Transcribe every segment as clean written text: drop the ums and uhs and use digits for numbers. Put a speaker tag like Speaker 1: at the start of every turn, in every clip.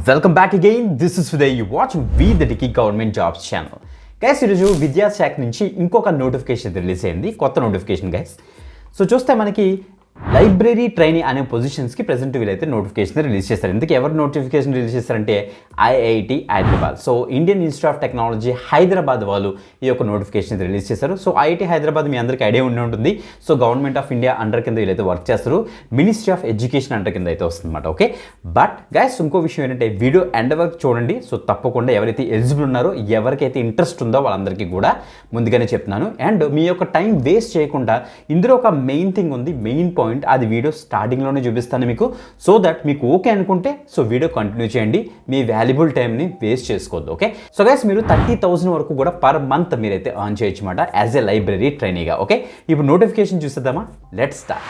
Speaker 1: Welcome back again. This is Uday. You watch We the Dicky Government Jobs channel. Guys, ఈరోజు విద్యాశాఖ నుంచి ఇంకొక notification release అయింది, కొత్త నోటిఫికేషన్ గైస్. సో చూస్తే మనకి లైబ్రరీ ట్రైనీ అనే పొజిషన్స్కి ప్రెజెంట్ వీలైతే నోటిఫికేషన్ రిలీజ్ చేస్తారు. ఎందుకు ఎవరు నోటిఫికేషన్ రిలీజ్ చేస్తారంటే IIT Hyderabad. So Indian Institute of Technology Hyderabad వాళ్ళు ఈ యొక్క నోటిఫికేషన్ రిలీజ్ చేశారు. సో ఐఐటి హైదరాబాద్ మీ అందరికీ ఐడియా ఉండి ఉంటుంది. So government of India under కింద వీళ్ళైతే వర్క్ చేస్తారు, మినిస్ట్రీ ఆఫ్ ఎడ్యుకేషన్ అండర్ కింద అయితే వస్తుందన్నమాట. ఓకే, బట్ గైస్ ఇంకో విషయం ఏంటంటే వీడియో ఎండ్ వరకు చూడండి. సో తప్పకుండా ఎవరైతే ఎలిజిబుల్ ఉన్నారో, ఎవరికైతే ఇంట్రెస్ట్ ఉందో వాళ్ళందరికీ కూడా ముందుగానే చెప్తున్నాను. అండ్ మీ యొక్క టైం వేస్ట్ చేయకుండా ఇందులో ఒక మెయిన్ థింగ్ ఉంది, మెయిన్ పాయింట్, అది వీడియో స్టార్టింగ్లోనే చూపిస్తాను మీకు. సో దట్ మీకు ఓకే అనుకుంటే సో వీడియో కంటిన్యూ చేయండి, మీ వాల్యుబుల్ టైంని వేస్ట్ చేసుకోవద్దు. ఓకే, సో గైస్ మీరు 30,000 వరకు కూడా పర్ మంత్ మీరైతే ఎర్న్ చేయొచ్చు అన్నమాట యాజ్ ఎ లైబ్రరీ ట్రైనీగా. ఓకే, ఇప్పుడు నోటిఫికేషన్ చూసేద్దామా, లెట్స్ స్టార్ట్.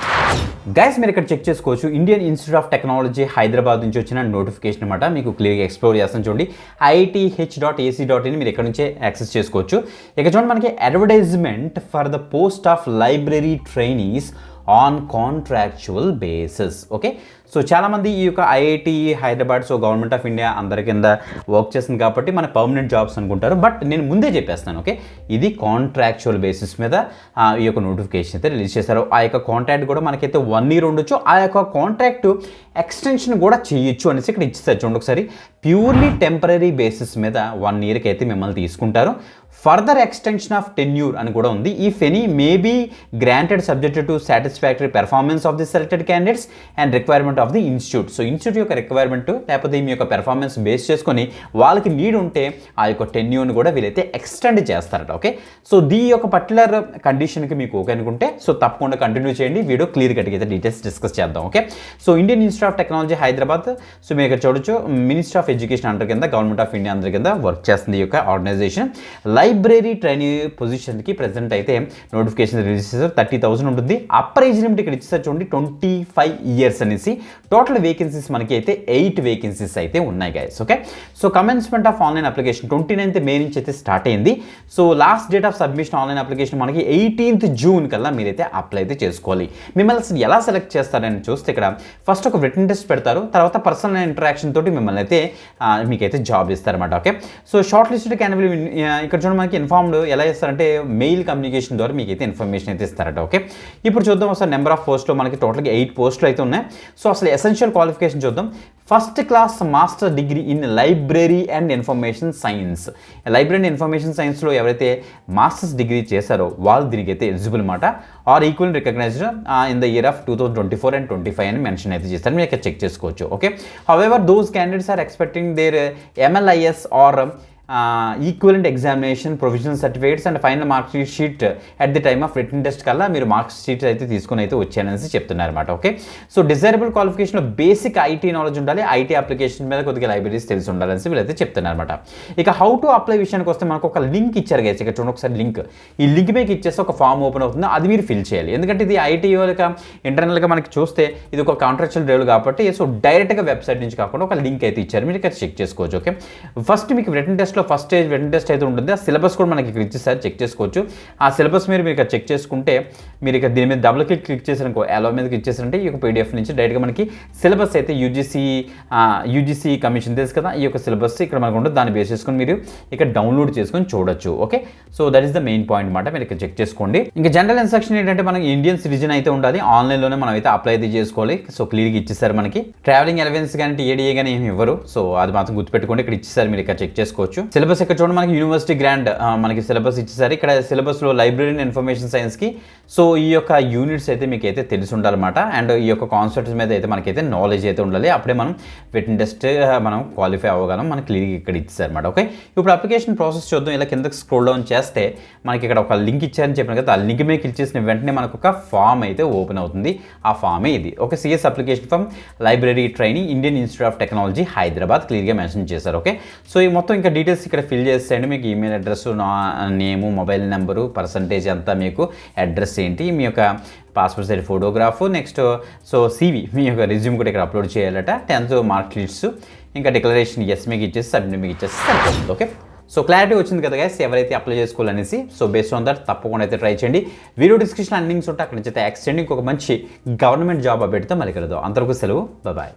Speaker 1: గైస్ మీరు ఇక్కడ చెక్ చేసుకోవచ్చు, Indian Institute of Technology Hyderabad నుంచి వచ్చిన నోటిఫికేషన్ అనమాట. మీకు క్లియర్గా ఎక్స్ప్లోర్ చేస్తాను చూడండి. IITH.ac.in మీరు ఇక్కడ నుంచే యాక్సెస్ చేసుకోవచ్చు. ఇక్కడ చూడండి మనకి advertisement for the post of library trainees on contractual basis. Okay, so చాలామంది ఈ యొక్క IIT Hyderabad, so government of India అందరి కింద వర్క్ చేస్తుంది కాబట్టి మన పర్మనెంట్ జాబ్స్ అనుకుంటారు. బట్ నేను ముందే చెప్పేస్తాను, ఓకే, ఇది కాంట్రాక్చువల్ బేసిస్ మీద ఈ యొక్క నోటిఫికేషన్ అయితే రిలీజ్ చేశారు. ఆ యొక్క కాంట్రాక్ట్ కూడా మనకైతే 1 year ఉండొచ్చు, ఆ యొక్క కాంట్రాక్ట్ ఎక్స్టెన్షన్ కూడా చేయొచ్చు అనేసి ఇక్కడ ఇచ్చేస్తారు. చూడండి ఒకసారి, ప్యూర్లీ టెంపరీ బేసిస్ మీద 1 yearకి అయితే మిమ్మల్ని తీసుకుంటారు. ఫర్దర్ ఎక్స్టెన్షన్ ఆఫ్ టెన్యూర్ అని కూడా ఉంది. If any may be granted subject to satisfactory performance of the selected candidates and requirement of the institute. So institute యొక్క రిక్వైర్మెంట్ లేకపోతే మీ యొక్క పెర్ఫార్మెన్స్ బేస్ చేసుకొని వాళ్ళకి నీడ్ ఉంటే ఆ యొక్క టెన్యూర్ని కూడా వీలైతే ఎక్స్టెండ్ చేస్తారట. ఓకే, సో దీ యొక్క పర్టికులర్ కండిషన్కి మీకు ఓకే అనుకుంటే సో తప్పకుండా కంటిన్యూ చేయండి, వీడియో క్లియర్ కట్గా అయితే డీటెయిల్స్ డిస్కస్ చేద్దాం. Okay, so Indian Institute of Technology Hyderabad, so మీరు ఇక్కడ చూడొచ్చు మినిస్ట్రీ ఆఫ్ ఎడ్యుకేషన్ అండర్ కింద గవర్నమెంట్ ఆఫ్ ఇండియా అందరి కింద వర్క్ చేస్తుంది ఈ యొక్క ఆర్గనైజేషన్. లైబ్రరీ ట్రైనీ పొజిషన్కి ప్రెజెంట్ అయితే నోటిఫికేషన్ రిలీజ్ చేశారు. 30,000 ఉంటుంది. అప్పర్ ఏజ్ లిమిట్ ఇక్కడ ఇచ్చేసారు చూడండి, 25 years అనేసి. టోటల్ వేకెన్సీస్ మనకి అయితే 8 వేకెన్సీస్ అయితే ఉన్నాయి guys. Okay, so commencement of online application 29th May నుంచి అయితే స్టార్ట్ అయింది. So last date of submission online application మనకి 18th June కల్లా మీరైతే అప్లై అయితే చేసుకోవాలి. మిమ్మల్ని ఎలా సెలెక్ట్ చేస్తారని చూస్తే ఇక్కడ ఫస్ట్ ఒక రిటన్ టెస్ట్ పెడతారు, తర్వాత పర్సనల్ ఇంటరాక్షన్ తోటి మిమ్మల్ని అయితే మీకైతే జాబ్ ఇస్తారన్నమాట. Okay, so shortlisted candidate ఇక్కడ చూడండి మనకి ఇన్ఫార్మ్డ్ ఎలా చేస్తారంటే మెయిల్ కమ్యూనికేషన్ ద్వారా మీకు అయితే ఇన్ఫర్మేషన్ అయితే ఇస్తారట. ఓకే, ఇప్పుడు చూద్దాం ఒకసారి నెంబర్ ఆఫ్ పోస్ట్లో మనకి టోటల్గా 8 పోస్టులు అయితే ఉన్నాయి. సో అసలు ఎసెన్షియల్ క్వాలిఫికేషన్ చూద్దాం. First class master degree in library and information science. Library and information సైన్స్లో ఎవరైతే మాస్టర్స్ డిగ్రీ చేశారో వాళ్ళు దీనికైతే ఎలిజిబుల్ అనమాట. Or equal recognized in the year of 2024 and 25 అని మెన్షన్ అయితే చేస్తారు, మీరు ఇక్కడ చెక్ చేసుకోవచ్చు. Okay, however those candidates are expecting their MLIS or equivalent examination provisional certificates and final mark sheet at the time of written test కల్లా మీరు marks sheet అయితే తీసుకుని అయితే వచ్చానని చెప్తున్నారు అనమాట. ఓకే, సో డిజైరబుల్ క్వాలిఫికేషన్లో బేసిక్ ఐటీ నాలెడ్జ్ ఉండాలి, ఐటీ అప్లికేషన్ మీద కొద్దిగా లైబ్రరీస్ తెలిసి ఉండాలని వీళ్ళైతే చెప్తున్నారు అనమాట. ఇక హౌ టు అప్లై విషయానికి వస్తే మనకు ఒక లింక్ ఇచ్చారు గైస్. ఇక్కడ చూడండి ఒకసారి లింక్, ఈ లింక్ మీకు ఇచ్చేస్తే ఒక ఫామ్ ఓపెన్ అవుతుంది, అది మీరు ఫిల్ చేయాలి. ఎందుకంటే ఇది ఐటీ వాళ్ళకి ఇంటర్నల్గా మనకి చూస్తే ఇది ఒక కాంట్రాక్చువల్ డ్రైవ్ కాబట్టి సో డైరెక్ట్గా వెబ్సైట్ నుంచి కాకుండా ఒక లింక్ అయితే ఇచ్చారు, మీరు ఇక్కడ చెక్ చేసుకోవచ్చు. ఓకే, ఫస్ట్ మీకు రిటన్ టెస్ట్లో ఫస్ట్ స్టేజ్ రిటన్ టెస్ట్ అయితే ఉంటుంది. ఆ సిలబస్ కూడా మనకి ఇక్కడ ఇచ్చేసారి, చెక్ చేసుకోవచ్చు. ఆ సిలబస్ మీరు ఇక్కడ చెక్ చేసుకుంటే మీరు ఇక్కడ దీని మీద డబుల్ క్లిక్ చేసారనుకో, అలో మీద క్లిక్ చేసారంటే ఈ యొక్క PDF నుంచి డైరెక్ట్గా మనకి సిలబస్ అయితే యూజీసీ కమిషన్ తెలుసు కదా, ఈ యొక్క సిలబస్ ఇక్కడ మనకు ఉంటుంది, దాన్ని బేస్ చేసుకొని మీరు ఇక్కడ డౌన్లోడ్ చేసుకొని చూడొచ్చు. Okay, so that is the main point అనమాట, మీరు ఇక్కడ చెక్ చేసుకోండి. ఇంకా జనరల్ ఇన్స్ట్రక్షన్ ఏంటంటే మనకి ఇండియన్ సిటిజన్ అయితే ఉండాలి, ఆన్లైన్లోనే మనం అయితే అప్లై అయితే చేసుకోవాలి. సో క్లియర్గా ఇచ్చేసారు మనకి. ట్రావెలింగ్ అలవెన్స్ కానీ TADA కానీ ఏమి ఇవ్వరు, సో అది మాత్రం గుర్తుపెట్టుకోండి, ఇక్కడ ఇచ్చేసారు, మీరు ఇక్కడ చెక్ చేసుకోవచ్చు. సిలబస్ ఇక్కడ చూడండి మనకి యూనివర్సిటీ గ్రాండ్ మనకి సిలబస్ ఇచ్చేసారు. ఇక్కడ సిలబస్లో లైబ్రరీ అండ్ ఇన్ఫర్మేషన్ సైన్స్కి సో ఈ యొక్క యూనిట్స్ అయితే మీకు అయితే తెలిసి ఉండాలన్నమాట. అండ్ ఈ యొక్క కాన్సెప్ట్స్ మీద అయితే మనకైతే నాలెడ్జ్ అయితే ఉండాలి, అప్పుడే మనం రిటన్ టెస్ట్ మనం క్వాలిఫై అవ్వగలం, మనకి క్లియర్గా ఇక్కడ ఇచ్చేసారు అనమాట. ఓకే, ఇప్పుడు అప్లికేషన్ ప్రాసెస్ చూద్దాం. ఇలా కిందకి స్క్రోల్ డౌన్ చేస్తే మనకి ఇక్కడ ఒక లింక్ ఇచ్చారని చెప్పిన కదా, ఆ లింక్ మీద క్లిక్ చేసిన వెంటనే మనకు ఒక ఫామ్ అయితే ఓపెన్ అవుతుంది. ఆ ఫామే ఇది. Okay, CS application form library trainee Indian Institute of Technology Hyderabad క్లియర్గా మెన్షన్ చేశారు. ఓకే, సో ఈ మొత్తం ఇంకా డీటెయిల్స్ ఇక్కడ ఫిల్ చేసేయండి. మీకు ఈమెయిల్ అడ్రస్, నేము, మొబైల్ నెంబరు, పర్సంటేజ్ అంతా, మీకు అడ్రస్ ఏంటి, మీ యొక్క passport size photograph, next so CV మీ యొక్క రెజ్యూమ్ కూడా ఇక్కడ అప్లోడ్ చేయాలట. 10th మార్క్ లిస్ట్స్, ఇంకా డిక్లరేషన్ ఎస్ మీకు ఇచ్చేసి సబ్మిట్ మీకు ఇచ్చేసి సరిపోతుంది. ఓకే, సో క్లారిటీ వచ్చింది కదా గైస్, ఎవరైతే అప్లై చేసుకోవాలనేసి. సో బేస్డ్ ఆన్ దట్ తప్పకుండా అయితే ట్రై చేయండి. వీడియో డిస్క్రిప్షన్ అన్ని లింక్స్ ఉంటే అక్కడ నుంచి అయితే యాక్సెండ్ ఇంకొక మంచి గవర్నమెంట్ జాబ్ అప్డేట్తో మళ్ళీ కలుద్దాం. అంతవరకు సెలవు, బాయ్.